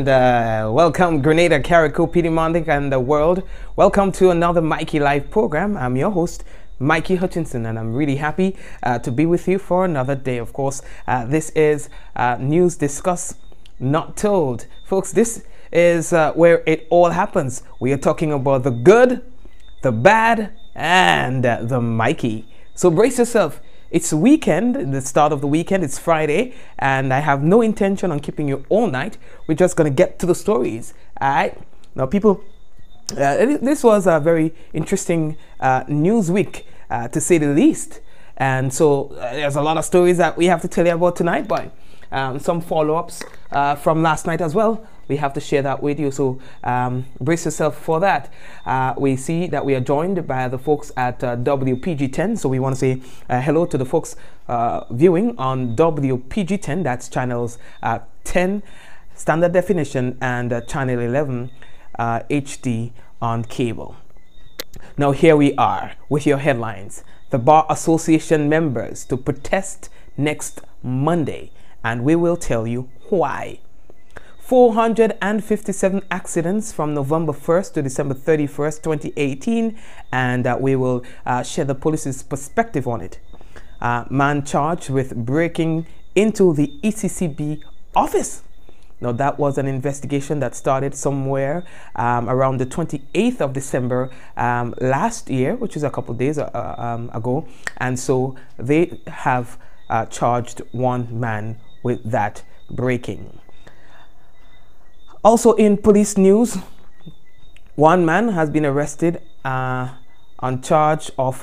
and welcome Grenada, Carrico, Piedemonte, and the world. Welcome to another Mikey Live program. I'm your host, Mikey Hutchinson, and I'm really happy to be with you for another day. Of course, this is News Discussed, Not Told. Folks, this is where it all happens. We are talking about the good, the bad, and the Mikey. So brace yourself. It's weekend, the start of the weekend. It's Friday, and I have no intention on keeping you all night. We're just going to get to the stories. All right. Now, people, this was a very interesting news week, to say the least. And so there's a lot of stories that we have to tell you about tonight, but some follow-ups from last night as well. We have to share that with you, so brace yourself for that. We see that we are joined by the folks at WPG10, so we want to say hello to the folks viewing on WPG10. That's channels 10 standard definition and channel 11 HD on cable. Now here we are with your headlines. The Bar Association members to protest next Monday, and we will tell you why. 457 accidents from November 1st to December 31st, 2018, and we will share the police's perspective on it. Man charged with breaking into the ECCB office. Now, that was an investigation that started somewhere around the 28th of December last year, which is a couple of days ago, and so they have charged one man with that breaking. Also in police news, one man has been arrested on charge of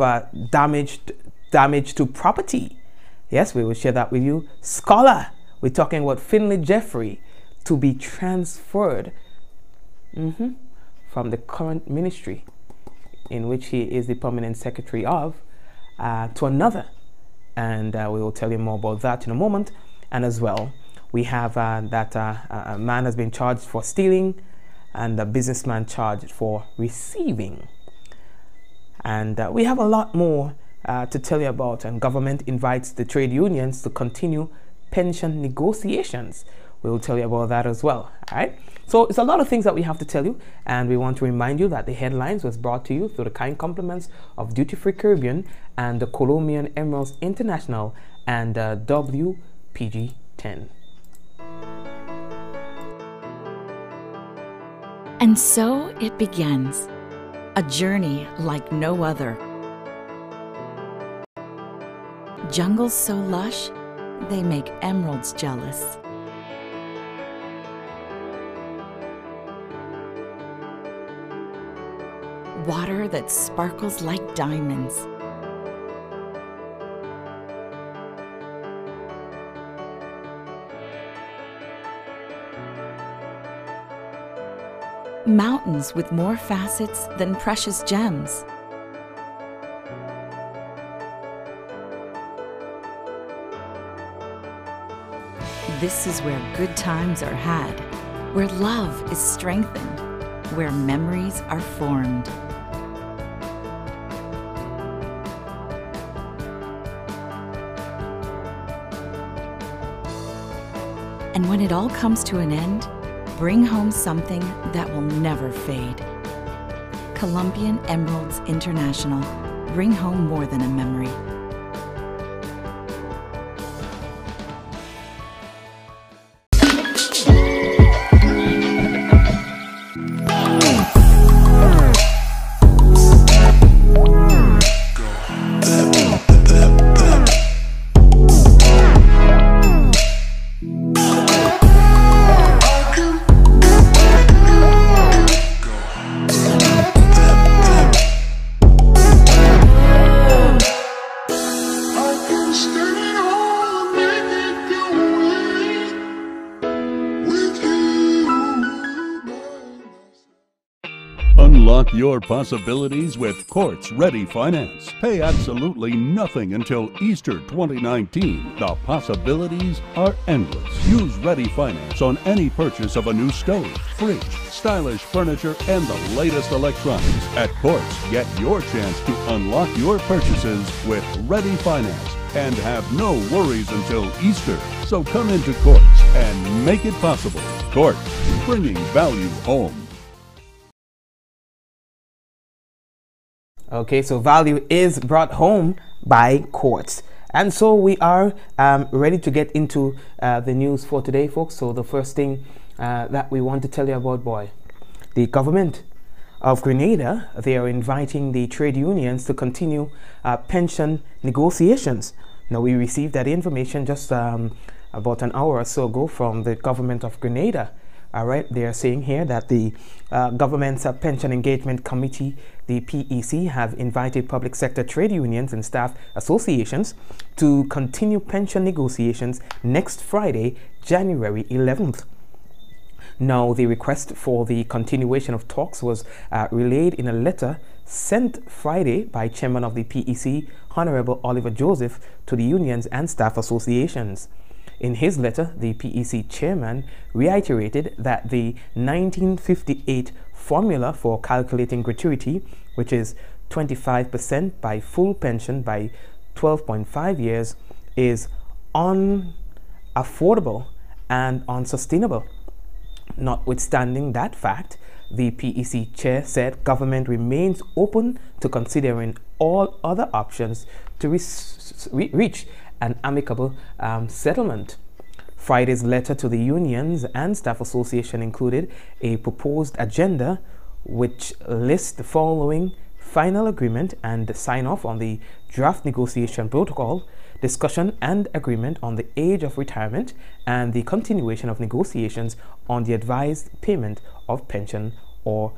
damage to property. Yes, we will share that with you. Scholar, we're talking about Finley Jeffrey, to be transferred from the current ministry in which he is the permanent secretary of to another. And we will tell you more about that in a moment. And as well, we have that a man has been charged for stealing and a businessman charged for receiving. And we have a lot more to tell you about. And government invites the trade unions to continue pension negotiations. We will tell you about that as well. All right. So it's a lot of things that we have to tell you. And we want to remind you that the headlines was brought to you through the kind compliments of Duty Free Caribbean and the Colombian Emeralds International and WPG10. And so it begins, a journey like no other. Jungles so lush, they make emeralds jealous. Water that sparkles like diamonds. Mountains with more facets than precious gems. This is where good times are had, where love is strengthened, where memories are formed. And when it all comes to an end, bring home something that will never fade. Colombian Emeralds International. Bring home more than a memory. Unlock your possibilities with Quartz Ready Finance. Pay absolutely nothing until Easter 2019. The possibilities are endless. Use Ready Finance on any purchase of a new stove, fridge, stylish furniture, and the latest electronics. At Quartz, get your chance to unlock your purchases with Ready Finance and have no worries until Easter. So come into Quartz and make it possible. Quartz. bringing value home. Okay, so value is brought home by courts. And so we are ready to get into the news for today, folks. So the first thing that we want to tell you about, boy, the government of Grenada, they are inviting the trade unions to continue pension negotiations. Now, we received that information just about an hour or so ago from the government of Grenada. All right, they are saying here that the government's Pension Engagement Committee, the PEC, have invited public sector trade unions and staff associations to continue pension negotiations next Friday, January 11th. Now, the request for the continuation of talks was relayed in a letter sent Friday by Chairman of the PEC, Honorable Oliver Joseph, to the unions and staff associations. In his letter, the PEC chairman reiterated that the 1958 formula for calculating gratuity, which is 25% by full pension by 12.5 years, is unaffordable and unsustainable. Notwithstanding that fact, the PEC chair said government remains open to considering all other options to reach an amicable settlement. Friday's letter to the unions and staff association included a proposed agenda which lists the following: final agreement and sign off on the draft negotiation protocol, discussion and agreement on the age of retirement, and the continuation of negotiations on the advised payment of pension or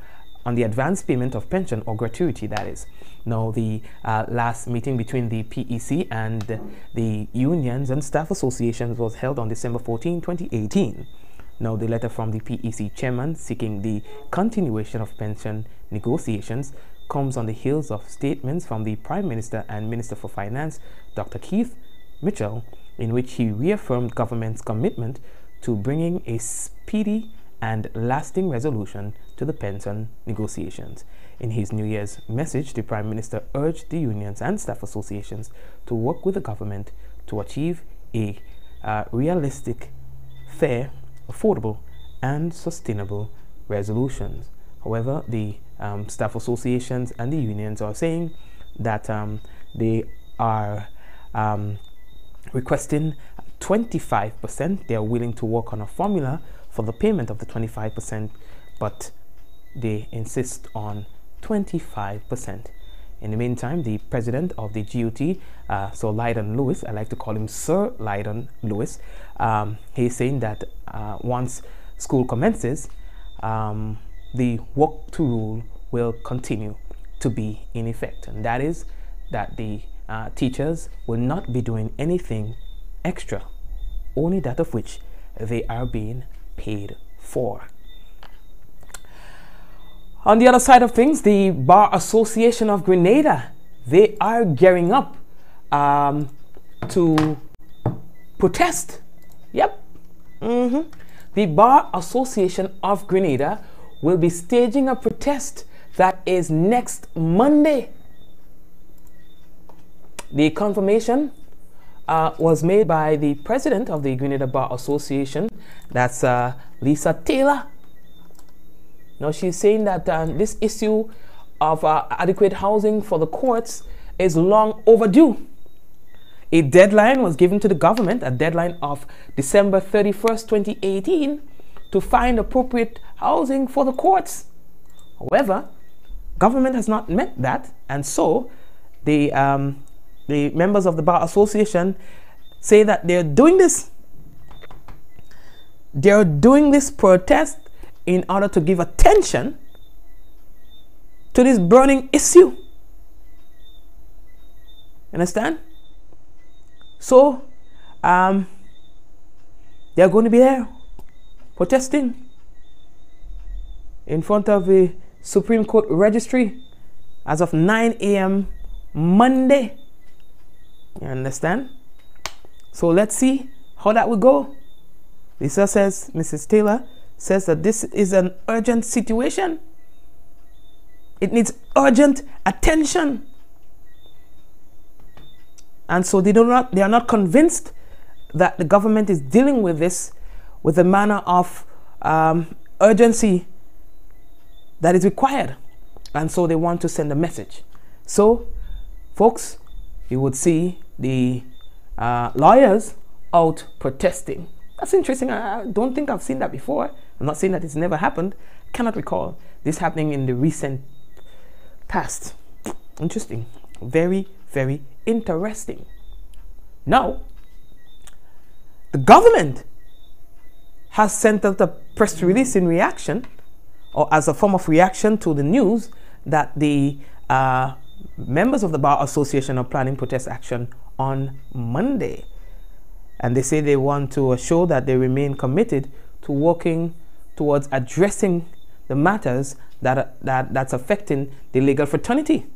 on the advance payment of pension or gratuity, that is. Now, the last meeting between the PEC and the unions and staff associations was held on December 14, 2018. Now, the letter from the PEC chairman seeking the continuation of pension negotiations comes on the heels of statements from the Prime Minister and Minister for Finance, Dr. Keith Mitchell, in which he reaffirmed government's commitment to bringing a speedy and lasting resolution to the pension negotiations. In his New Year's message, the Prime Minister urged the unions and staff associations to work with the government to achieve a realistic, fair, affordable, and sustainable resolutions. However, the staff associations and the unions are saying that they are requesting 25%. They are willing to work on a formula for the payment of the 25%, but they insist on 25%. In the meantime, the president of the GOT, Sir Lydon Lewis, I like to call him Sir Lydon Lewis, he's saying that once school commences, the work to rule will continue to be in effect, and that is that the teachers will not be doing anything extra, only that of which they are being paid for. On the other side of things, the Bar Association of Grenada, they are gearing up to protest. Yep. The Bar Association of Grenada will be staging a protest that is next Monday. The confirmation was made by the president of the Grenada Bar Association, that's Lisa Taylor. Now, she's saying that this issue of adequate housing for the courts is long overdue. A deadline was given to the government, a deadline of December 31st, 2018, to find appropriate housing for the courts. However, government has not met that, and so the members of the Bar Association say that they're doing this. They're doing this protest in order to give attention to this burning issue. Understand? So, they're going to be there protesting in front of the Supreme Court Registry as of 9 a.m. Monday. You understand? So let's see how that will go. Lisa says, Mrs. Taylor says that this is an urgent situation. It needs urgent attention. And so they are not convinced that the government is dealing with this with a manner of urgency that is required. And so they want to send a message. So, folks, you would see the lawyers out protesting. That's interesting. I don't think I've seen that before. I'm not saying that it's never happened. Cannot recall this happening in the recent past. Interesting. Very, very interesting. Now, the government has sent out a press release in reaction, or as a form of reaction to the news that the members of the Bar Association are planning protest action on Monday. And they say they want to show that they remain committed to working towards addressing the matters that's affecting the legal fraternity.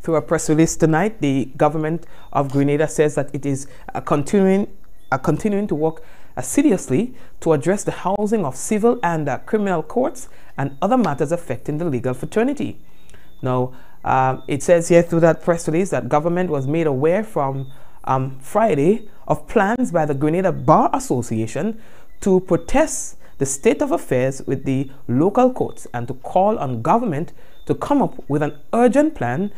Through a press release tonight, the government of Grenada says that it is continuing to work assiduously to address the housing of civil and criminal courts and other matters affecting the legal fraternity. Now, it says here through that press release that government was made aware from Friday of plans by the Grenada Bar Association to protest the state of affairs with the local courts and to call on government to come up with an urgent plan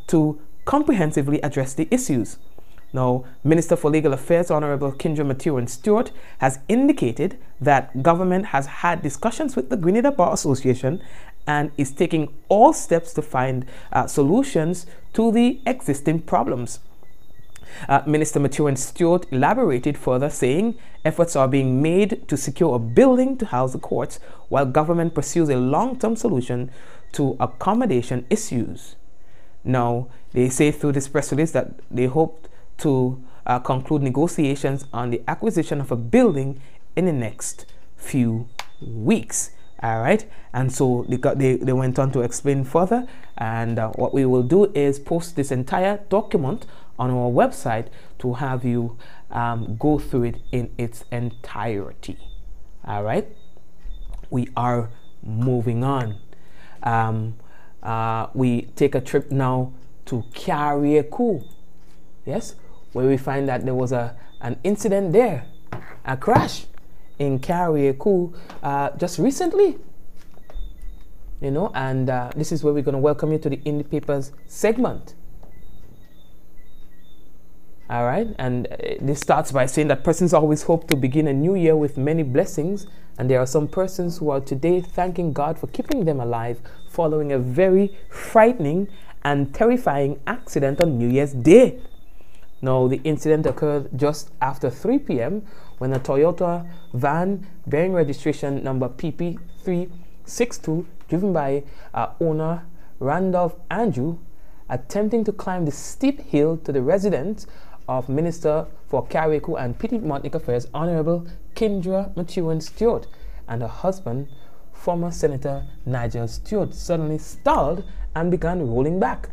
to comprehensively address the issues. Now, Minister for Legal Affairs, Honorable Kindra Maturin-Stewart, has indicated that government has had discussions with the Grenada Bar Association and is taking all steps to find solutions to the existing problems. Minister Maturin-Stewart elaborated further, saying efforts are being made to secure a building to house the courts while government pursues a long-term solution to accommodation issues. Now, they say through this press release that they hope to conclude negotiations on the acquisition of a building in the next few weeks. All right, and so they went on to explain further, and what we will do is post this entire document on our website to have you go through it in its entirety. All right, we are moving on. We take a trip now to Carriacou, yes, where we find that there was an incident there, a crash in Carriacou just recently, you know, and this is where we're going to welcome you to the Indie Papers segment. All right, and this starts by saying that persons always hope to begin a new year with many blessings, and there are some persons who are today thanking God for keeping them alive following a very frightening and terrifying accident on New Year's Day. Now, the incident occurred just after 3 p.m. when a Toyota van bearing registration number PP362, driven by owner Randolph Andrew, attempting to climb the steep hill to the residence of Minister for Carriacou and Petit-Martinique Affairs, Honorable Kindra Maturin-Stewart, and her husband, former Senator Nigel Stewart, suddenly stalled and began rolling back.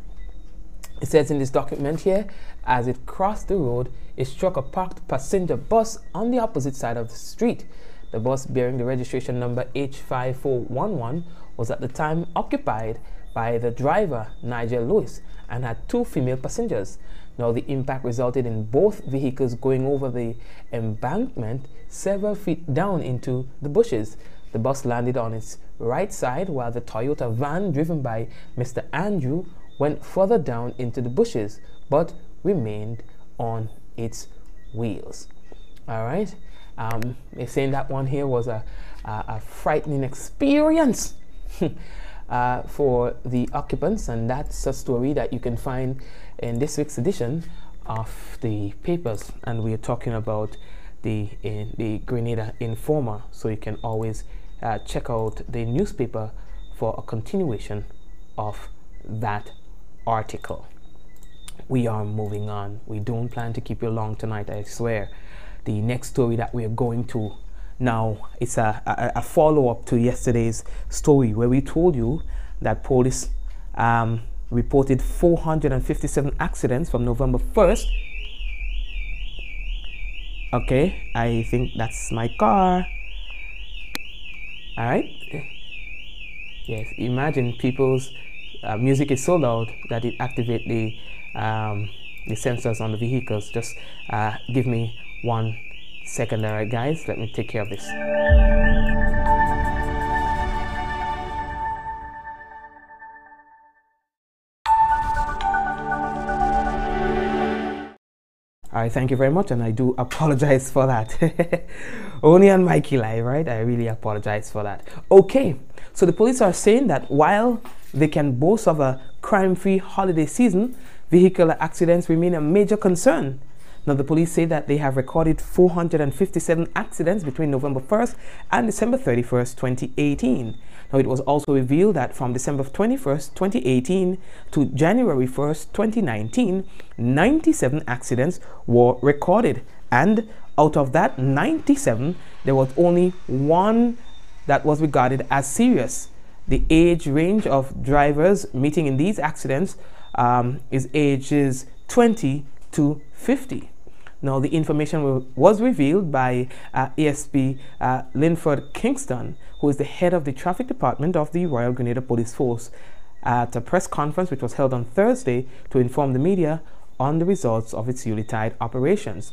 It says in this document here, as it crossed the road, it struck a parked passenger bus on the opposite side of the street. The bus, bearing the registration number H5411, was at the time occupied by the driver, Nigel Lewis, and had 2 female passengers. Now, the impact resulted in both vehicles going over the embankment several feet down into the bushes. The bus landed on its right side, while the Toyota van, driven by Mr. Andrew, went further down into the bushes, but remained on its wheels. All right, they're saying that one here was a frightening experience for the occupants, and that's a story that you can find in this week's edition of the papers. And we are talking about the Grenada Informer, so you can always check out the newspaper for a continuation of that article. We are moving on. We don't plan to keep you long tonight, I swear. The next story that we're going to now, it's a follow-up to yesterday's story where we told you that police reported 457 accidents from November 1st. Okay, I think that's my car. All right. Yes, imagine people's music is so loud that it activates the sensors on the vehicles. Just give me 1 second. All right, guys, let me take care of this. All right, thank you very much, and I do apologize for that. Only on Mikey Live, right? I really apologize for that. Okay, so the police are saying that while they can boast of a crime-free holiday season, vehicular accidents remain a major concern. Now, the police say that they have recorded 457 accidents between November 1st and December 31st, 2018. Now, it was also revealed that from December 21st, 2018 to January 1st, 2019, 97 accidents were recorded. And out of that 97, there was only one that was regarded as serious. The age range of drivers meeting in these accidents is ages 20 to 50. Now, the information was revealed by ASP Linford Kingston, who is the head of the traffic department of the Royal Grenada Police Force, at a press conference which was held on Thursday to inform the media on the results of its Yuletide operations.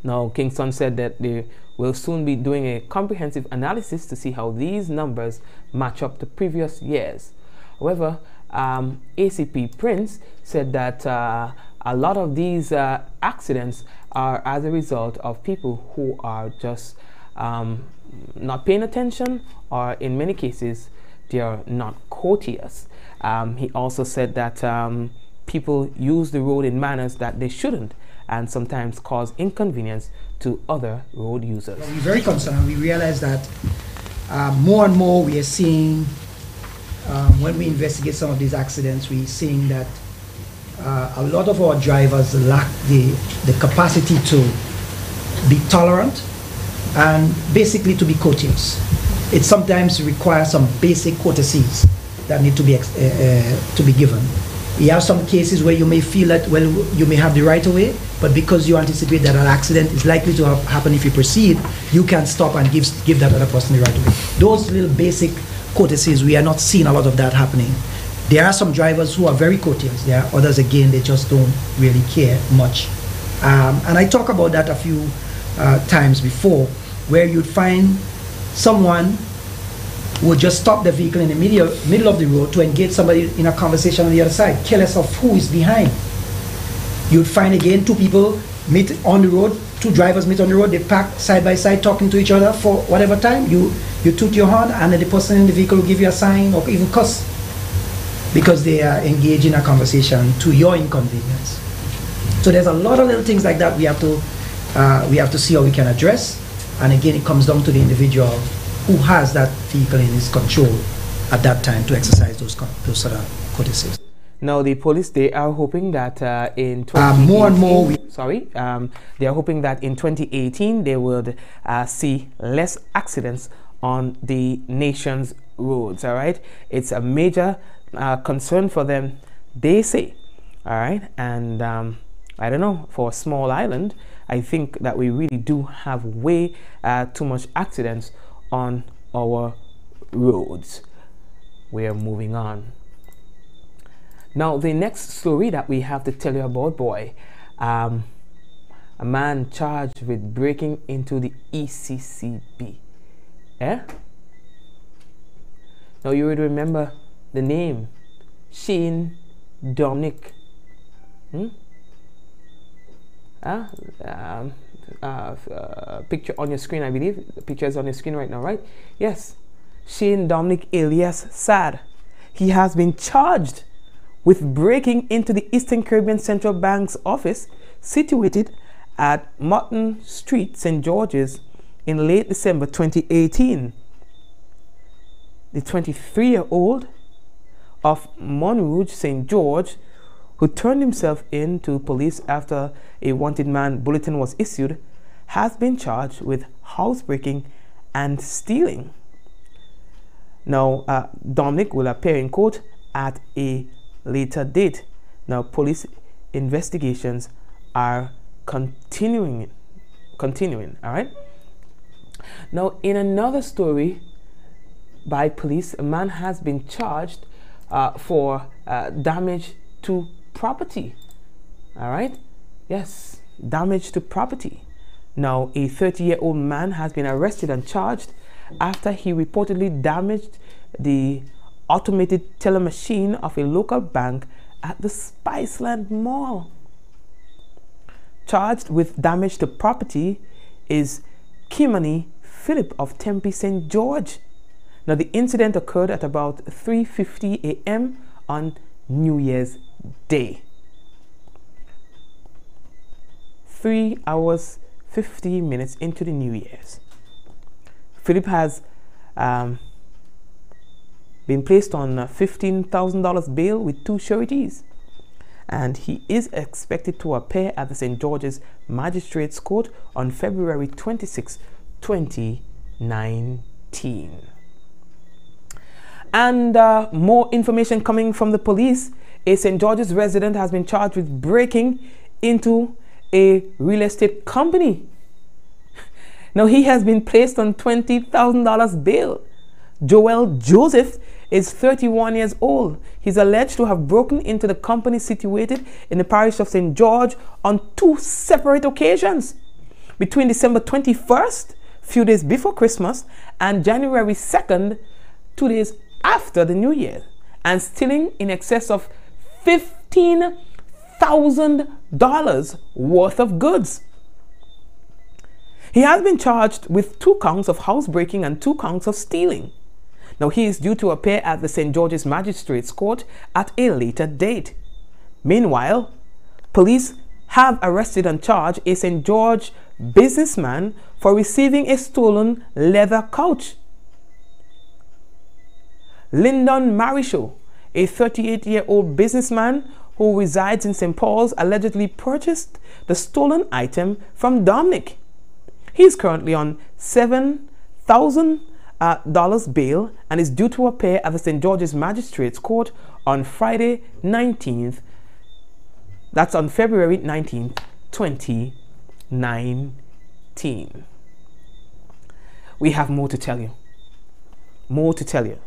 Now, Kingston said that they will soon be doing a comprehensive analysis to see how these numbers match up to previous years. However, ACP Prince said that a lot of these accidents are as a result of people who are just not paying attention, or in many cases they are not courteous. He also said that people use the road in manners that they shouldn't, and sometimes cause inconvenience to other road users. We're very concerned. We realize that more and more we are seeing, when we investigate some of these accidents, we're seeing that a lot of our drivers lack the capacity to be tolerant and basically to be courteous. It sometimes requires some basic courtesies that need to be given. You have some cases where you may feel that, well, you may have the right of way, but because you anticipate that an accident is likely to happen if you proceed, you can stop and give that other person the right of way. Those little basic courtesies, we are not seeing a lot of that happening. There are some drivers who are very courteous. There are others, again, they just don't really care much. And I talk about that a few times before, where you'd find someone would just stop the vehicle in the middle of the road to engage somebody in a conversation on the other side, careless of who is behind. You'd find, again, two people meet on the road, two drivers meet on the road, they park side by side talking to each other for whatever time. You toot your horn, and then the person in the vehicle will give you a sign or even cuss, because they are engaged in a conversation to your inconvenience. So there's a lot of little things like that we have to see how we can address. And again, it comes down to the individual who has that vehicle in his control at that time to exercise those sort of courtesies. Now, the police, they are hoping that in 2018, more and more they are hoping that in 2018 they would see less accidents on the nation's roads. All right, it's a major concern for them, they say. All right, and I don't know, for a small island, I think that we really do have way too much accidents on our roads. We are moving on. Now, the next story that we have to tell you about, boy, a man charged with breaking into the ECCB. Eh? Now, you would remember the name, Shane Dominic. Picture on your screen, I believe. The picture is on your screen right now, right? Yes. Shane Dominic alias Sad. He has been charged with breaking into the Eastern Caribbean Central Bank's office situated at Mutton Street, St. George's, in late December 2018. The 23-year-old of Montrouge, St. George, who turned himself in to police after a wanted man bulletin was issued, has been charged with housebreaking and stealing. Now, Dominic will appear in court at a later date. Now, police investigations are continuing, all right? Now, in another story by police, a man has been charged for damage to property. All right? Yes, damage to property. Now, a 30-year-old man has been arrested and charged after he reportedly damaged the automated teller machine of a local bank at the Spiceland Mall. charged with damage to property is Kimani Philip of Tempe St. George. Now, the incident occurred at about 3:50 a.m. on New Year's Day. 3 hours 50 minutes into the New Year's. Philip has been placed on a $15,000 bail with 2 sureties, and he is expected to appear at the St. George's Magistrates Court on February 26, 2019. And more information coming from the police. A St. George's resident has been charged with breaking into a real estate company. Now, he has been placed on $20,000 bail. Joel Joseph is 31 years old. He's alleged to have broken into the company situated in the parish of St. George on 2 separate occasions, between December 21st, few days before Christmas, and January 2nd, 2 days after the New Year, and stealing in excess of $15,000 worth of goods. He has been charged with 2 counts of housebreaking and 2 counts of stealing. Now, he is due to appear at the St. George's Magistrates Court at a later date. Meanwhile, police have arrested and charged a St. George businessman for receiving a stolen leather couch. Lyndon Marisho, a 38-year-old businessman who resides in St. Paul's, allegedly purchased the stolen item from Dominic. He is currently on $7,000 bail and is due to appear at the St. George's Magistrates Court on Friday 19th. That's on February 19th, 2019. We have more to tell you. More to tell you.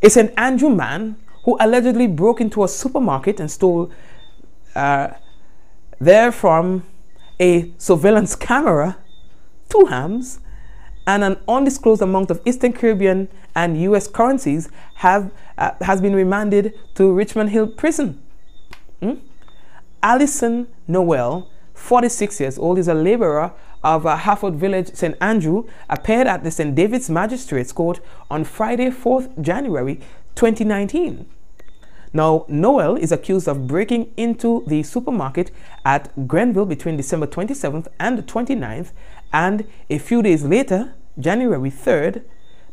A St. Andrew man who allegedly broke into a supermarket and stole therefrom a surveillance camera, 2 hams, and an undisclosed amount of Eastern Caribbean and U.S. currencies has been remanded to Richmond Hill Prison. Alison Noel, 46 years old, is a laborer of Harford Village, St. Andrew, appeared at the St. David's Magistrates Court on Friday, 4th January 2019. Now, Noel is accused of breaking into the supermarket at Grenville between December 27th and the 29th, and a few days later, January 3rd,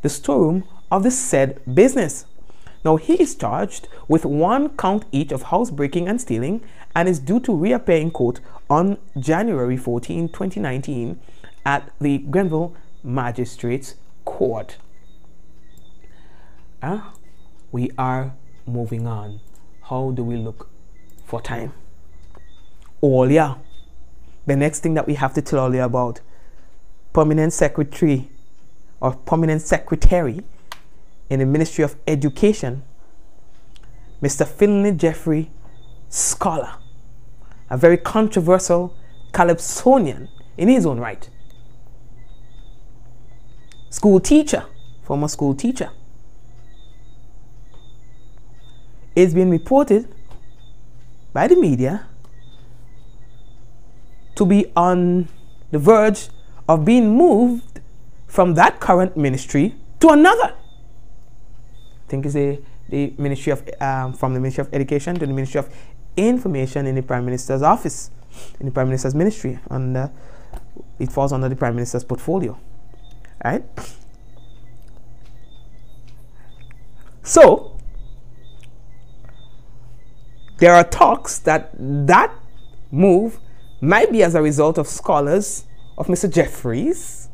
the storeroom of the said business. Now, he is charged with 1 count each of housebreaking and stealing, and is due to reappear in court on January 14, 2019 at the Grenville Magistrates Court. We are moving on. How do we look for time? Oh yeah, the next thing that we have to tell you about, permanent secretary or permanent secretary in the Ministry of Education, Mr. Finley Jeffrey Scholar, a very controversial Calypsonian in his own right. School teacher, former school teacher. It's been reported by the media to be on the verge of being moved from that current ministry to another. I think it's the Ministry of from the Ministry of Education to the Ministry of Information in the Prime Minister's office, in the Prime Minister's ministry, and it falls under the Prime Minister's portfolio. Right? So there are talks that that move might be as a result of scholars of Mr. Jeffries'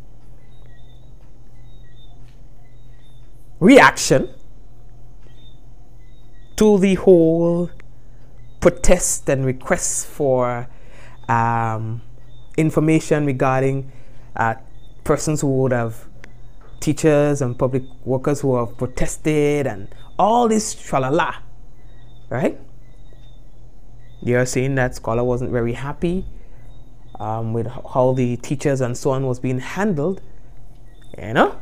reaction to the whole protest and requests for information regarding persons who would have, teachers and public workers who have protested and all this tralala, right? They are saying that Scholar wasn't very happy with how the teachers and so on was being handled, you know?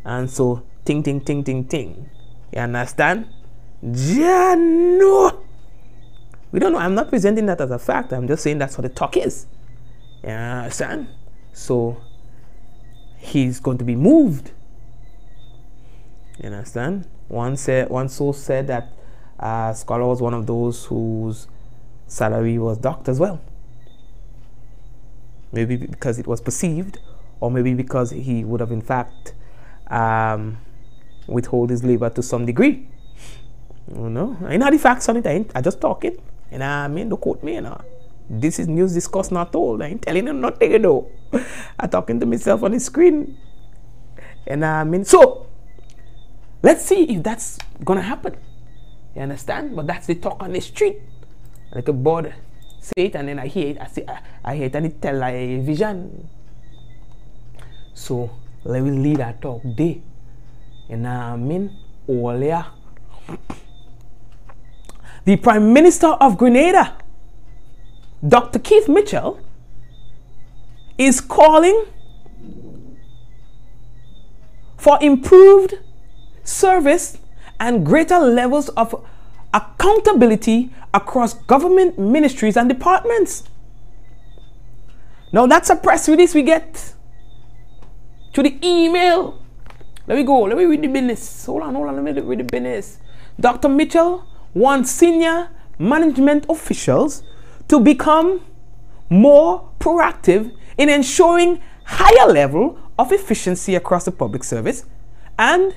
And so, ting, ting, ting, ting, ting. You understand? Yeah, no. We don't know. I'm not presenting that as a fact. I'm just saying that's what the talk is. You understand? So he's going to be moved. You understand? One source said that Scholar was one of those whose salary was docked as well. Maybe because it was perceived, or maybe because he would have in fact withhold his labor to some degree. You know, I know the facts on it. I just talking. And I mean, don't quote me, you know. This is news discussed, not told. I ain't telling him nothing, you know. I'm talking to myself on the screen. And I mean, so let's see if that's gonna happen. You understand? But that's the talk on the street. Like a board say it, and then I hear it. I hear it, and it tell like a vision. So let me lead that talk day. And I mean, earlier, the Prime Minister of Grenada, Dr. Keith Mitchell, is calling for improved service and greater levels of accountability across government ministries and departments. Now that's a press release we get to the email. Let me go. Let me read the business. Hold on. Let me read the business. Dr. Mitchell wants senior management officials to become more proactive in ensuring higher level of efficiency across the public service, and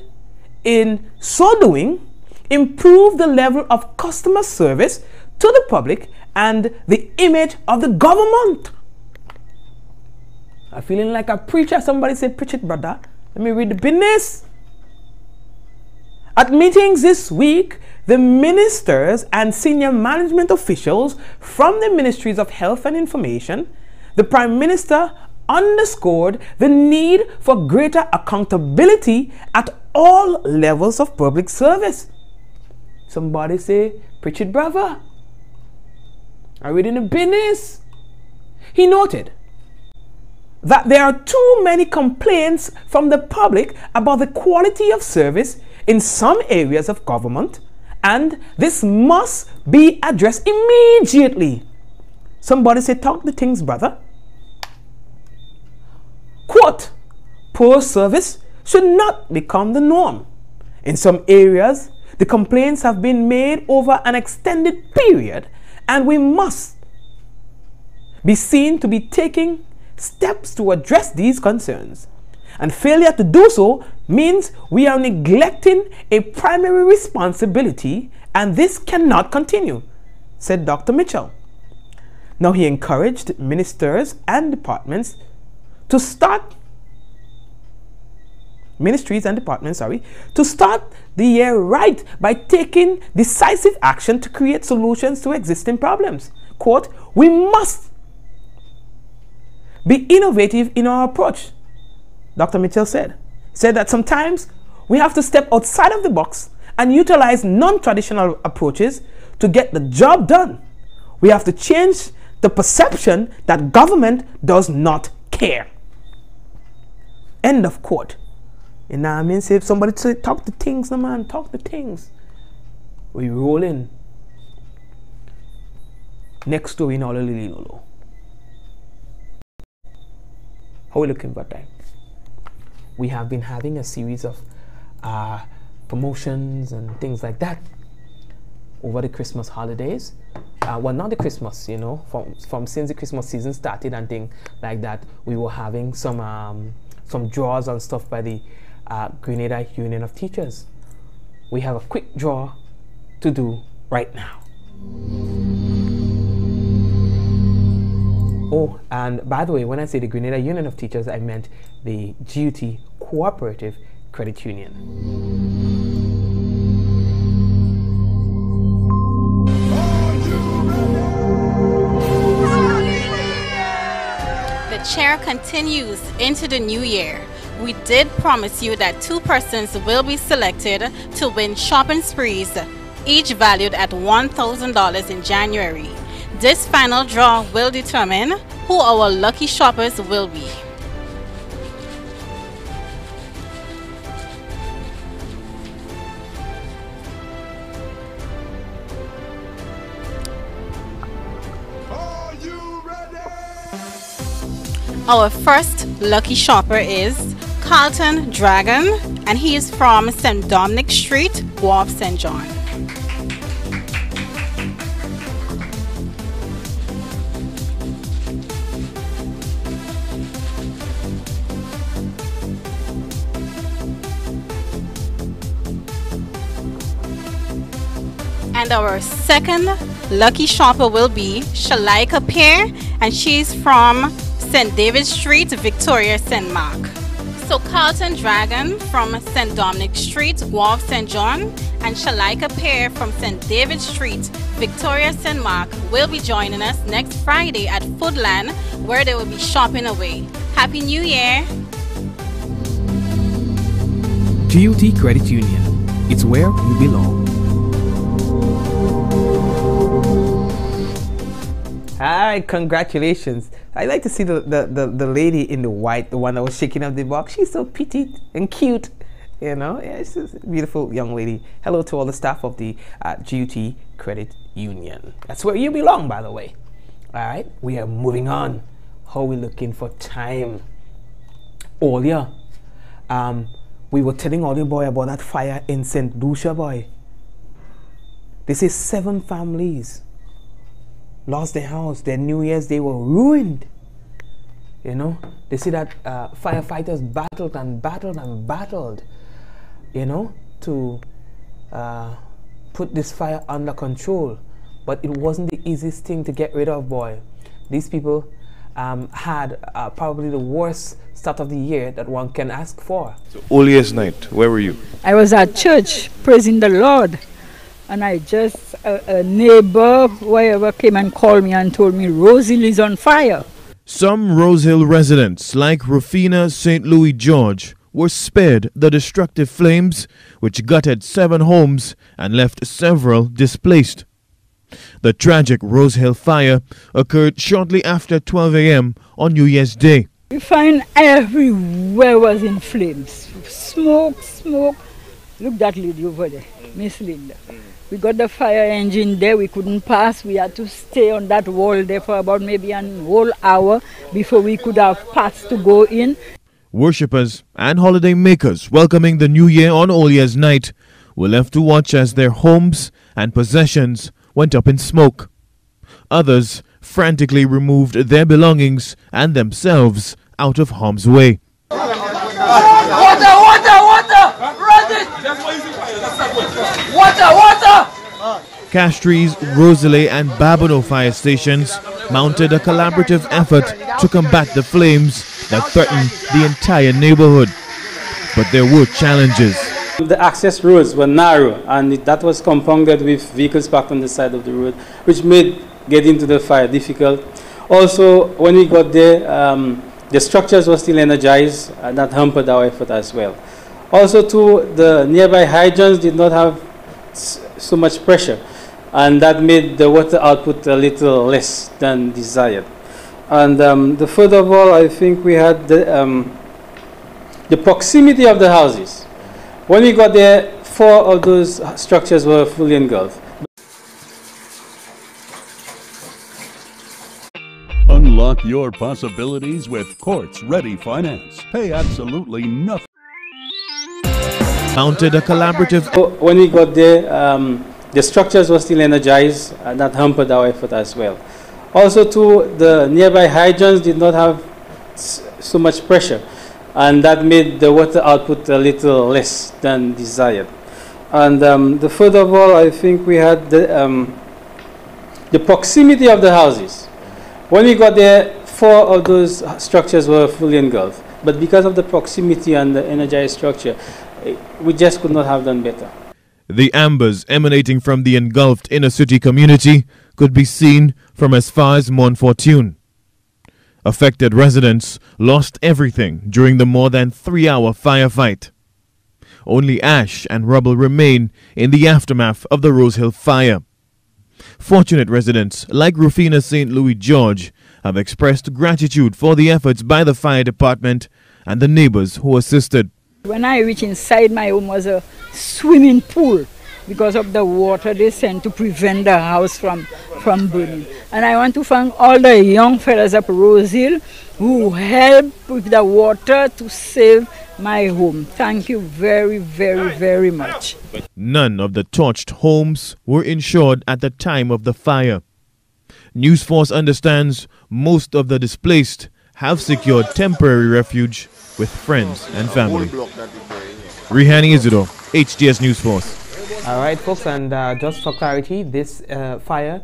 in so doing, improve the level of customer service to the public and the image of the government. I'm feeling like a preacher. Somebody said, preach it, brother. Let me read the business. At meetings this week, the ministers and senior management officials from the Ministries of Health and Information, the Prime Minister underscored the need for greater accountability at all levels of public service. Somebody say, preach it, brother. I read in the business. He noted that there are too many complaints from the public about the quality of service in some areas of government, and this must be addressed immediately. Somebody say, talk the things, brother. Quote, poor service should not become the norm. In some areas, the complaints have been made over an extended period, and we must be seen to be taking steps to address these concerns. And failure to do so means we are neglecting a primary responsibility, and this cannot continue, said Dr. Mitchell. Now he encouraged ministers and departments to start to start the year right by taking decisive action to create solutions to existing problems. Quote, we must be innovative in our approach, Dr. Mitchell said that sometimes we have to step outside of the box and utilize non-traditional approaches to get the job done. We have to change the perception that government does not care. End of quote. You know what I mean? Say if somebody say, talk the things, no man, talk the things. We roll in. Next story in all Lily Lolo. How we looking for time? We have been having a series of promotions and things like that over the Christmas holidays. Well, not the Christmas, you know, from since the Christmas season started and things like that, we were having some draws and stuff by the Grenada Union of Teachers. We have a quick draw to do right now. Oh, and by the way, when I say the Grenada Union of Teachers, I meant the GUT Cooperative Credit Union. The chair continues into the new year. We did promise you that 2 persons will be selected to win shopping sprees, each valued at $1,000 in January. This final draw will determine who our lucky shoppers will be. Our first lucky shopper is Carlton Dragon, and he is from St. Dominic Street, Wharf, St. John. And our second lucky shopper will be Shalaika Pear, and she's from St. David Street, Victoria, St. Mark. So Carlton Dragon from St. Dominic Street, Wharf, St. John, and Shalaika Pear from St. David Street, Victoria, St. Mark will be joining us next Friday at Foodland, where they will be shopping away. Happy New Year! GUT Credit Union. It's where you belong. Hi, congratulations. I like to see the lady in the white, the one that was shaking up the box. She's so petite and cute, you know. Yeah, she's a beautiful young lady. Hello to all the staff of the GUT Credit Union. That's where you belong, by the way. All right, we are moving on. How are we looking for time? Earlier, we were telling all the boy about that fire in St. Lucia, boy. They say 7 families lost their house. Their New Year's, they were ruined. You know, they see that firefighters battled and battled and battled, you know, to put this fire under control. But it wasn't the easiest thing to get rid of, boy. These people had probably the worst start of the year that one can ask for. So, earliest night, where were you? I was at church praising the Lord. And I just, a neighbor, whoever came and called me and told me Rose Hill is on fire. Some Rose Hill residents, like Rufina St. Louis George, were spared the destructive flames which gutted 7 homes and left several displaced. The tragic Rose Hill fire occurred shortly after 12 a.m. on New Year's Day. We find everywhere was in flames. Smoke, smoke. Look that lady over there, Miss Linda. We got the fire engine there, we couldn't pass. We had to stay on that wall there for about maybe a whole hour before we could have passed to go in. Worshippers and holiday makers welcoming the new year on All Year's Night were left to watch as their homes and possessions went up in smoke. Others frantically removed their belongings and themselves out of harm's way. Water! Castries, Rosalie and Babonneau fire stations mounted a collaborative effort to combat the flames that threatened the entire neighborhood. But there were challenges. The access roads were narrow, and that was compounded with vehicles parked on the side of the road, which made getting to the fire difficult. Also, when we got there, the structures were still energized, and that hampered our effort as well. Also, too, the nearby hydrants did not have so much pressure, and that made the water output a little less than desired. And further of all, I think we had the proximity of the houses. When we got there, 4 of those structures were fully engulfed. Unlock your possibilities with Quartz Ready Finance. Pay absolutely nothing. Mounted a collaborative. When we got there, the structures were still energized, and that hampered our effort as well. Also, too, the nearby hydrants did not have so much pressure, and that made the water output a little less than desired. And further of all, I think we had the proximity of the houses. When we got there, 4 of those structures were fully engulfed. But because of the proximity and the energized structure, we just could not have done better. The embers emanating from the engulfed inner city community could be seen from as far as Montfortune. Affected residents lost everything during the more than 3-hour firefight. Only ash and rubble remain in the aftermath of the Rose Hill fire. Fortunate residents like Rufina St. Louis George have expressed gratitude for the efforts by the fire department and the neighbors who assisted. When I reached inside, my home was a swimming pool because of the water they sent to prevent the house from burning. And I want to thank all the young fellas up Rose Hill who helped with the water to save my home. Thank you very, very, very much. None of the torched homes were insured at the time of the fire. News Force understands most of the displaced have secured temporary refuge with friends and family. Rihani Isidore, HDS News Force. All right, folks, and just for clarity, this fire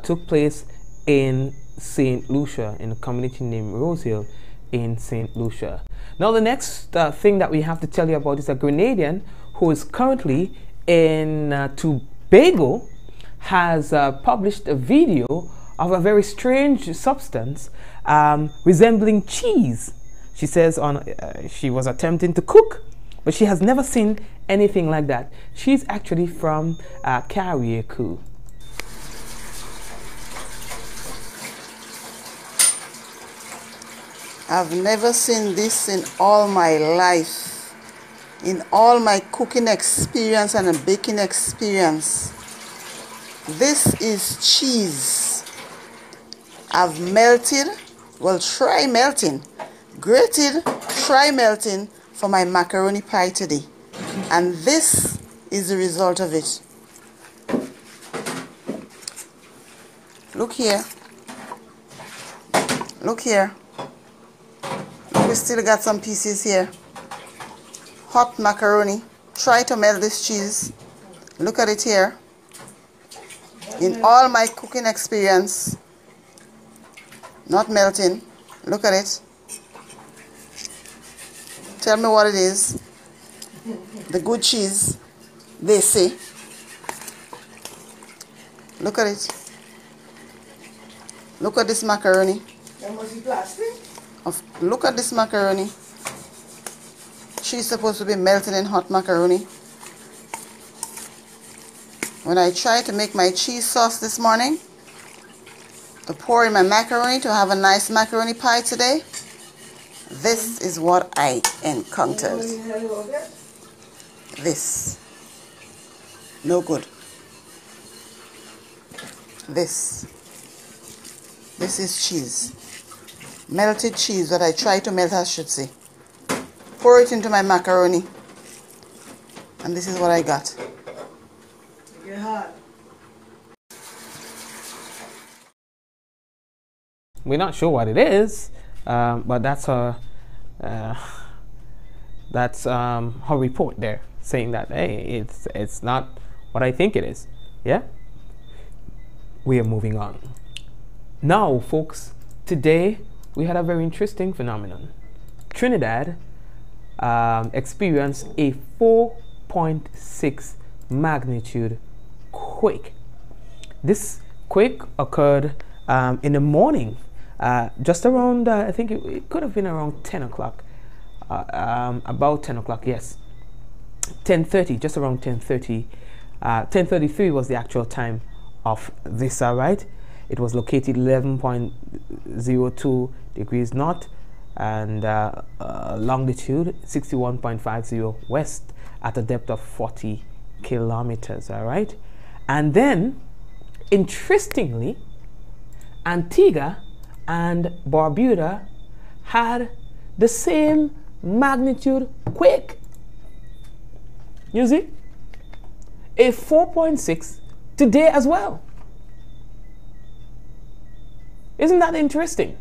took place in St. Lucia, in a community named Rosehill in St. Lucia. Now, the next thing that we have to tell you about is a Grenadian who is currently in Tobago has published a video of a very strange substance resembling cheese. She says she was attempting to cook, but she has never seen anything like that. She's actually from Carriacou. I've never seen this in all my life, in all my cooking experience and baking experience. This is cheese. I've melted, well, try melting, grated, try melting for my macaroni pie today. And this is the result of it. Look here. Look here. We still got some pieces here. Hot macaroni. Try to melt this cheese. Look at it here. In all my cooking experience, not melting. Look at it. Tell me what it is. The good cheese, they say. Look at it. Look at this macaroni. Look at this macaroni. She's supposed to be melting in hot macaroni. When I tried to make my cheese sauce this morning, to pour in my macaroni to have a nice macaroni pie today, this is what I encountered. This. No good. This is cheese. Melted cheese that I try to melt, I should say. Pour it into my macaroni. And this is what I got. We're not sure what it is, but that's her report there, saying that, hey, it's not what I think it is. Yeah? We are moving on. Now, folks, today we had a very interesting phenomenon. Trinidad experienced a 4.6 magnitude quake. This quake occurred in the morning, just around, I think it could have been around 10 o'clock, about 10 o'clock, yes. 10:30, just around 10:30. 10:33 was the actual time of this, all right? It was located 11.02 degrees north and longitude 61.50 west at a depth of 40 kilometers, all right? And then, interestingly, Antigua and Barbuda had the same magnitude quake. You see? A 4.6 today as well. Isn't that interesting?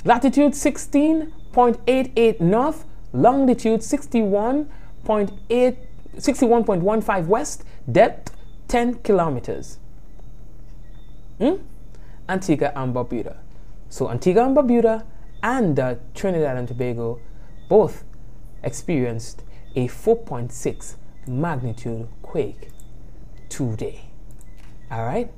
Latitude 16.88 north, longitude 61.15 west, depth 10 kilometers. Antigua and Barbuda. So Antigua and Barbuda and Trinidad and Tobago both experienced a 4.6 magnitude quake today. All right?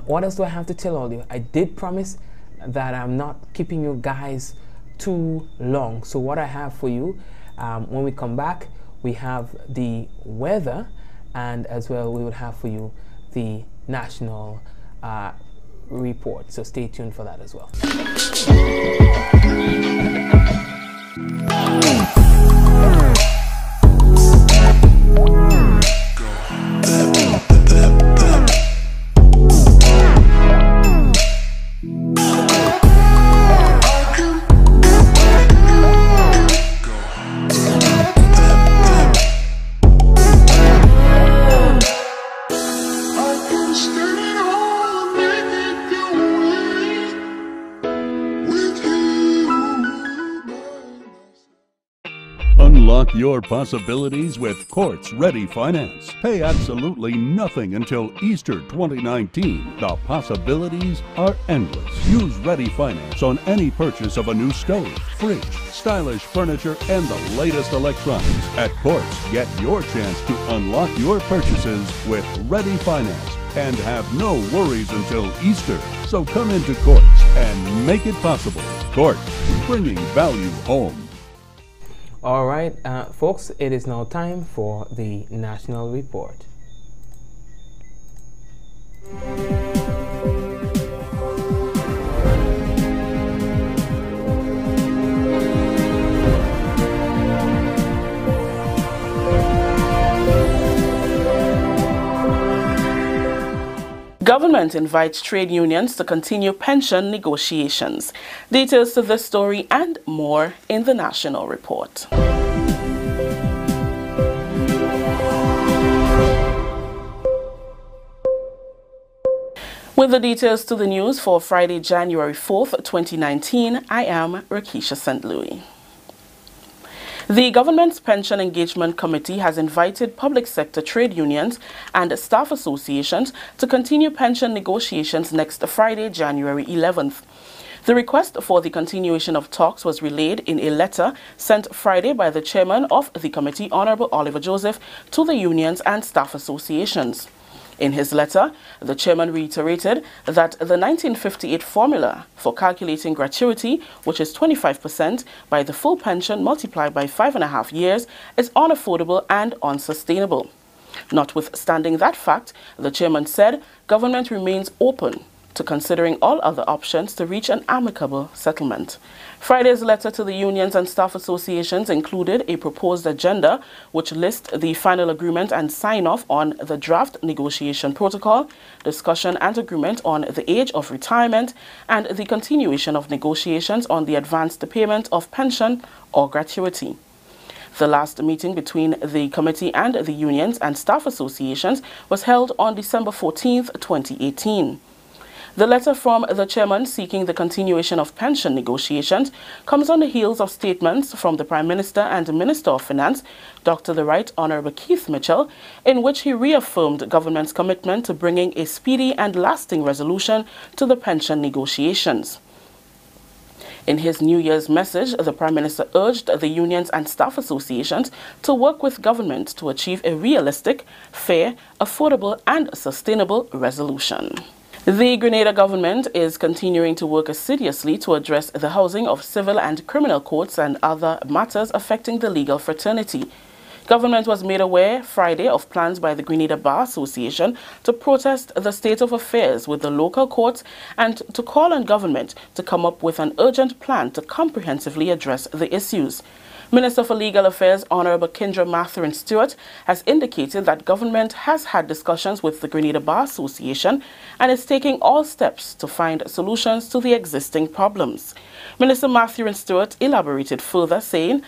What else do I have to tell all you? I did promise that I'm not keeping you guys too long. So what I have for you, when we come back, we have the weather, and as well we will have for you the national report. So stay tuned for that as well. Unlock your possibilities with Quartz Ready Finance. Pay absolutely nothing until Easter 2019. The possibilities are endless. Use Ready Finance on any purchase of a new stove, fridge, stylish furniture, and the latest electronics. At Quartz, get your chance to unlock your purchases with Ready Finance and have no worries until Easter. So come into Quartz and make it possible. Quartz, bringing value home. All right, folks, it is now time for the National Report. Government invites trade unions to continue pension negotiations. Details to this story and more in the National Report. With the details to the news for Friday, January 4th, 2019, I am Rakisha St. Louis. The Government's Pension Engagement Committee has invited public sector trade unions and staff associations to continue pension negotiations next Friday, January 11th. The request for the continuation of talks was relayed in a letter sent Friday by the chairman of the committee, Honorable Oliver Joseph, to the unions and staff associations. In his letter, the chairman reiterated that the 1958 formula for calculating gratuity, which is 25% by the full pension multiplied by 5.5 years, is unaffordable and unsustainable. Notwithstanding that fact, the chairman said government remains open to considering all other options to reach an amicable settlement. Friday's letter to the unions and staff associations included a proposed agenda which lists the final agreement and sign-off on the draft negotiation protocol, discussion and agreement on the age of retirement, and the continuation of negotiations on the advanced payment of pension or gratuity. The last meeting between the committee and the unions and staff associations was held on December 14th, 2018. The letter from the chairman seeking the continuation of pension negotiations comes on the heels of statements from the Prime Minister and Minister of Finance, Dr. the Right Honourable Keith Mitchell, in which he reaffirmed government's commitment to bringing a speedy and lasting resolution to the pension negotiations. In his New Year's message, the Prime Minister urged the unions and staff associations to work with government to achieve a realistic, fair, affordable and sustainable resolution. The Grenada government is continuing to work assiduously to address the housing of civil and criminal courts and other matters affecting the legal fraternity. Government was made aware Friday of plans by the Grenada Bar Association to protest the state of affairs with the local courts and to call on government to come up with an urgent plan to comprehensively address the issues. Minister for Legal Affairs Honourable Kendra Mathurin Stewart has indicated that government has had discussions with the Grenada Bar Association and is taking all steps to find solutions to the existing problems. Minister Mathurin Stewart elaborated further, saying,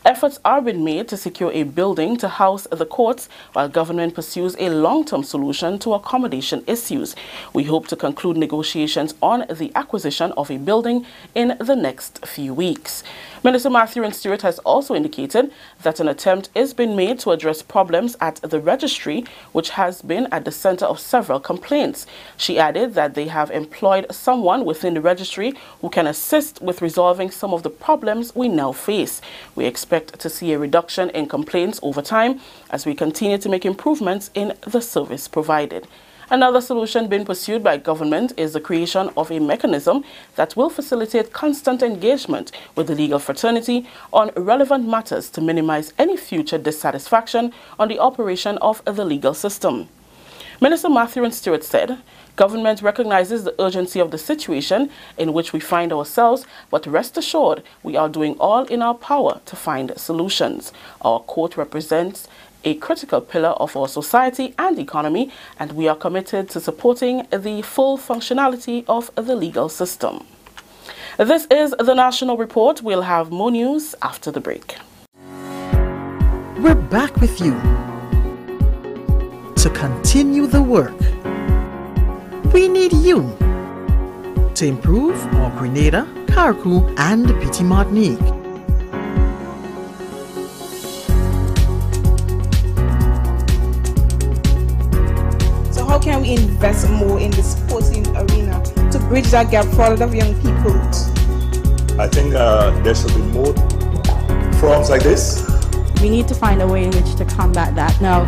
efforts are being made to secure a building to house the courts while government pursues a long-term solution to accommodation issues. We hope to conclude negotiations on the acquisition of a building in the next few weeks. Minister Mathurin Stewart has also indicated that an attempt is being made to address problems at the registry, which has been at the center of several complaints. She added that they have employed someone within the registry who can assist with resolving some of the problems we now face. We expect to see a reduction in complaints over time as we continue to make improvements in the service provided. Another solution being pursued by government is the creation of a mechanism that will facilitate constant engagement with the legal fraternity on relevant matters to minimize any future dissatisfaction on the operation of the legal system. Minister Mathurin Stewart said, government recognizes the urgency of the situation in which we find ourselves, but rest assured we are doing all in our power to find solutions. Our court represents a critical pillar of our society and economy, and we are committed to supporting the full functionality of the legal system. This is the National Report. We'll have more news after the break. We're back with you to continue the work. We need you to improve our Grenada, Carriacou, and Petite Martinique. how can we invest more in the sporting arena to bridge that gap for a lot of young people? I think there should be more forums like this. We need to find a way in which to combat that. Now,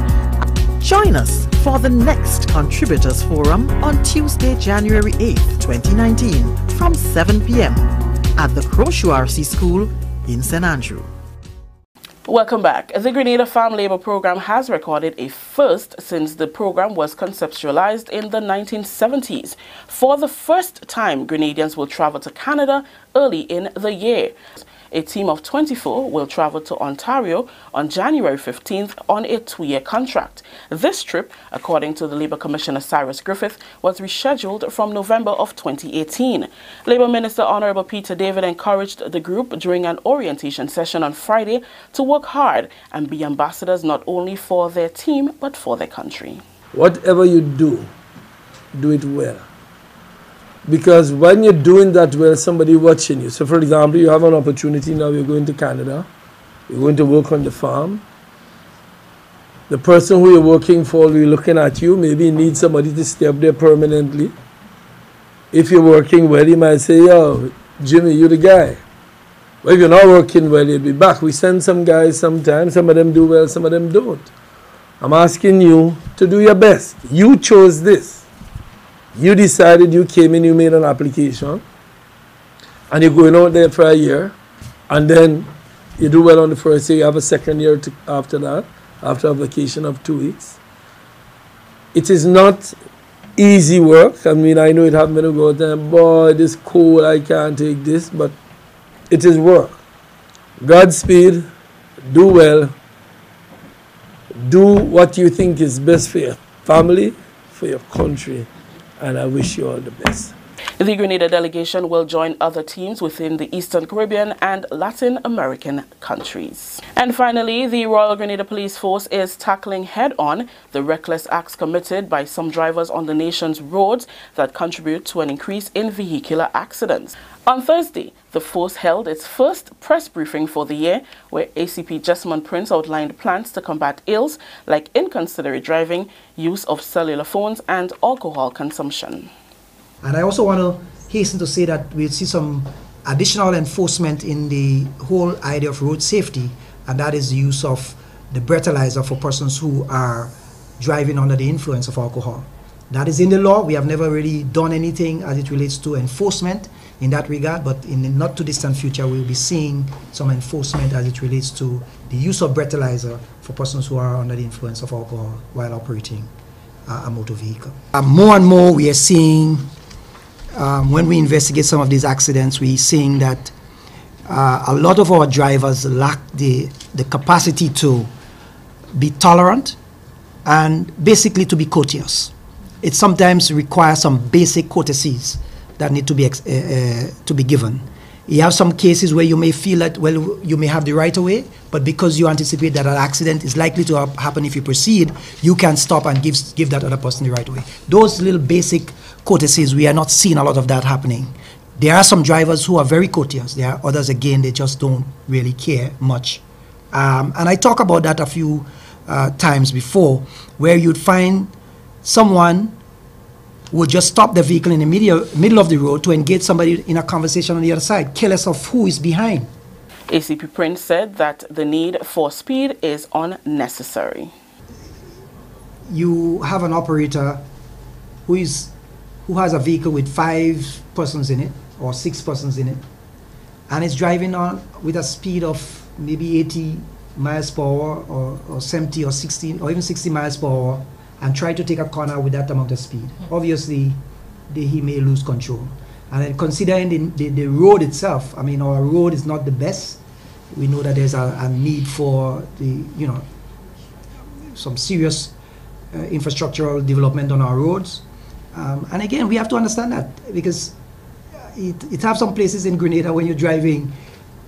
join us for the next Contributors Forum on Tuesday, January 8th, 2019 from 7 p.m. at the Crochu RC School in St. Andrew. Welcome back. The Grenada Farm Labor Program has recorded a first since the program was conceptualized in the 1970s. For the first time, Grenadians will travel to Canada early in the year. A team of 24 will travel to Ontario on January 15th on a 2-year contract. This trip, according to the Labour Commissioner Cyrus Griffith, was rescheduled from November of 2018. Labour Minister Honourable Peter David encouraged the group during an orientation session on Friday to work hard and be ambassadors not only for their team but for their country. Whatever you do, do it well. Because when you're doing that well, somebody watching you. So for example, you have an opportunity now, you're going to Canada, you're going to work on the farm. The person who you're working for will be looking at you, maybe need somebody to stay up there permanently. If you're working well, he might say, yo, Jimmy, you're the guy. But if you're not working well, you'll be back. We send some guys sometimes, some of them do well, some of them don't. I'm asking you to do your best. You chose this. You decided, you came in, you made an application, and you're going out there for a year, and then you do well on the first year, you have a second year after that, after a vacation of 2 weeks. It is not easy work. I mean, I know it happened to go there, boy, this cold, I can't take this, but it is work. Godspeed, do well, do what you think is best for your family, for your country, and I wish you all the best. The Grenada delegation will join other teams within the Eastern Caribbean and Latin American countries. And finally, the Royal Grenada Police Force is tackling head-on the reckless acts committed by some drivers on the nation's roads that contribute to an increase in vehicular accidents. On Thursday, the force held its first press briefing for the year, where ACP Jessamine Prince outlined plans to combat ills like inconsiderate driving, use of cellular phones, and alcohol consumption. And I also want to hasten to say that we'll see some additional enforcement in the whole idea of road safety, and that is the use of the breathalyzer for persons who are driving under the influence of alcohol. That is in the law. We have never really done anything as it relates to enforcement in that regard, but in the not too distant future, we'll be seeing some enforcement as it relates to the use of breathalyzer for persons who are under the influence of alcohol while operating a motor vehicle. More and more we are seeing, when we investigate some of these accidents, we're seeing that a lot of our drivers lack the capacity to be tolerant and basically to be courteous. It sometimes requires some basic courtesies that need to be given. You have some cases where you may feel that, well, you may have the right of way, but because you anticipate that an accident is likely to happen if you proceed, you can stop and give that other person the right of way. Those little basic courtesies, we are not seeing a lot of that happening. There are some drivers who are very courteous. There are others, again, they just don't really care much. And I talked about that a few times before, where you'd find someone would just stop the vehicle in the middle of the road to engage somebody in a conversation on the other side, careless of who is behind. ACP Prince said that the need for speed is unnecessary. You have an operator who has a vehicle with 5 persons in it or 6 persons in it, and is driving on with a speed of maybe 80 miles per hour or 70 or 60 or even 60 miles per hour, and try to take a corner with that amount of speed. Obviously, he may lose control. And then considering the road itself, I mean, our road is not the best. We know that there's a need for some serious infrastructural development on our roads. And again, we have to understand that, because it have some places in Grenada when you're driving,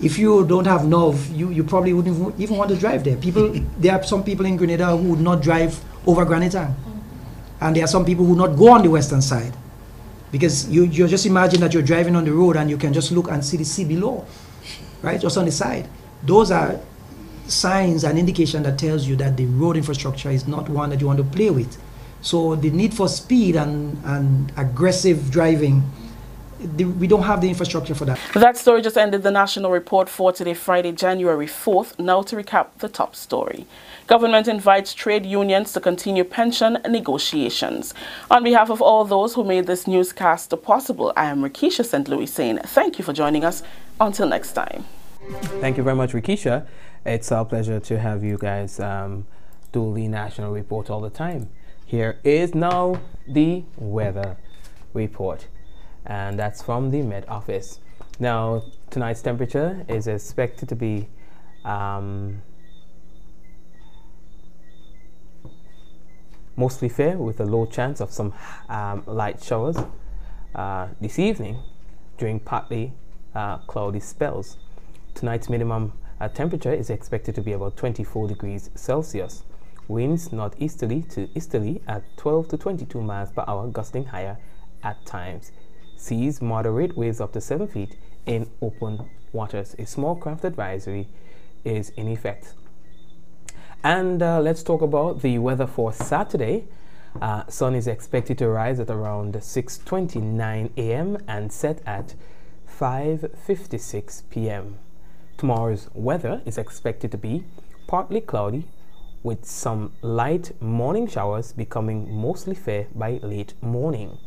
if you don't have nerve, you probably wouldn't even want to drive there. There are some people in Grenada who would not drive over Granite Town. And there are some people who would not go on the western side. Because you just imagine that you're driving on the road and you can just look and see the sea below, right? Just on the side. Those are signs and indication that tells you that the road infrastructure is not one that you want to play with. So the need for speed and aggressive driving, we don't have the infrastructure for that. That story just ended the national report for today, Friday, January 4th. Now to recap the top story. Government invites trade unions to continue pension negotiations. On behalf of all those who made this newscast possible, I am Rikisha St. Louis saying thank you for joining us. Until next time. Thank you very much, Rikisha. It's our pleasure to have you guys do the national report all the time. Here is now the weather report, and that's from the Met Office. Now, tonight's temperature is expected to be mostly fair with a low chance of some light showers this evening during partly cloudy spells. Tonight's minimum temperature is expected to be about 24 degrees Celsius. Winds northeasterly to easterly at 12 to 22 miles per hour, gusting higher at times. Seas moderate, waves up to 7 feet in open waters. A small craft advisory is in effect. And let's talk about the weather for Saturday. Sun is expected to rise at around 6:29 a.m. and set at 5:56 p.m. Tomorrow's weather is expected to be partly cloudy with some light morning showers becoming mostly fair by late morning.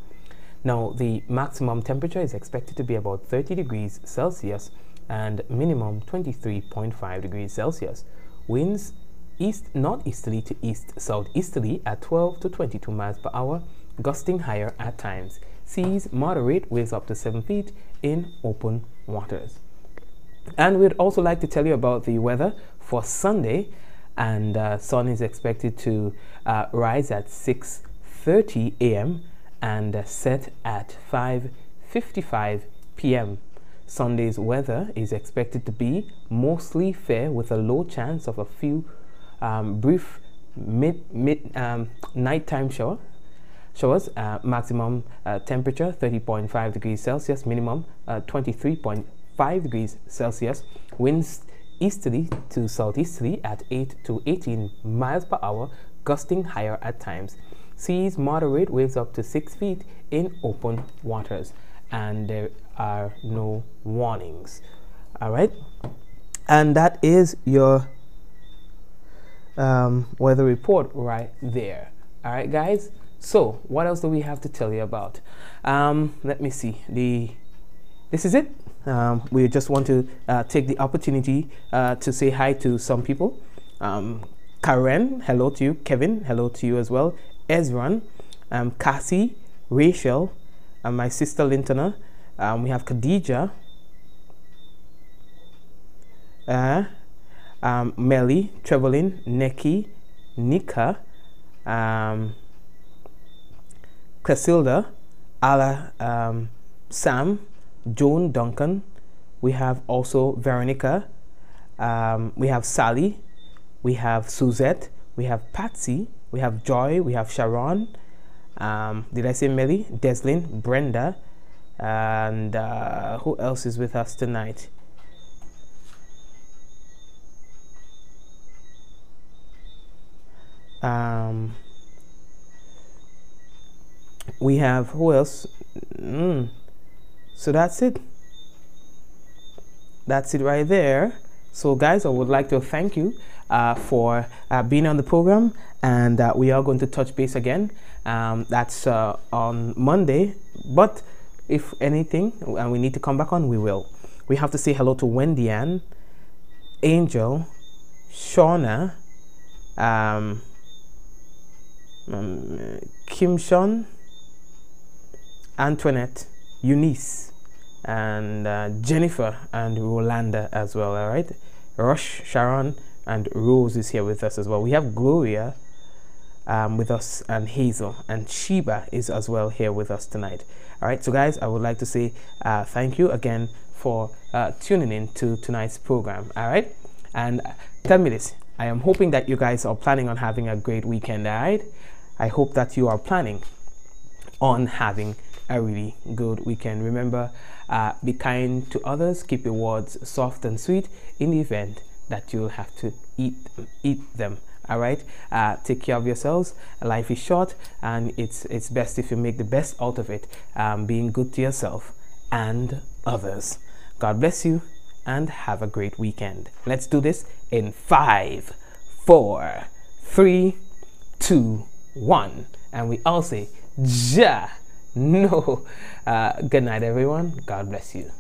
Now, the maximum temperature is expected to be about 30 degrees Celsius and minimum 23.5 degrees Celsius. Winds northeasterly to east-southeasterly at 12 to 22 miles per hour, gusting higher at times. Seas moderate, waves up to 7 feet in open waters. And we'd also like to tell you about the weather for Sunday. And sun is expected to rise at 6:30 a.m. and set at 5:55 p.m. Sunday's weather is expected to be mostly fair with a low chance of a few brief nighttime showers. Maximum temperature 30.5 degrees Celsius, minimum 23.5 degrees Celsius. Winds easterly to southeasterly at 8 to 18 miles per hour, gusting higher at times. Seas moderate, waves up to 6 feet in open waters, and there are no warnings. All right, and that is your weather report right there. All right, guys. So what else do we have to tell you about? Let me see. This is it. We just want to take the opportunity to say hi to some people. Karen, hello to you. Kevin, hello to you as well. Ezran, Cassie, Rachel, my sister Lintona. We have Khadija, Melly, Trevelin, Neki, Nika, Casilda, Ala, Sam, Joan, Duncan. We have also Veronica. We have Sally. We have Suzette. We have Patsy. We have Joy. We have Sharon. Did I say Melly? Deslin, Brenda, and who else is with us tonight? We have who else? So that's it. That's it right there. So guys, I would like to thank you for being on the program, and we are going to touch base again. That's on Monday, but if anything and we need to come back on, we will. We have to say hello to Wendy Ann, Angel, Shauna, Kim Sean, Antoinette, Eunice, and Jennifer and Rolanda as well. All right, Rush, Sharon, and Rose is here with us as well. We have Gloria with us, and Hazel, and Sheba is as well here with us tonight. All right, so guys, I would like to say thank you again for tuning in to tonight's program. All right, and tell me this, I am hoping that you guys are planning on having a great weekend. All right, I hope that you are planning on having a really good weekend. Remember, be kind to others, keep your words soft and sweet in the event that you'll have to eat them. All right, take care of yourselves. Life is short, and it's best if you make the best out of it, being good to yourself and others. God bless you, and have a great weekend. Let's do this in 5, 4, 3, 2, 1, and we all say, Ja, no. Good night, everyone. God bless you.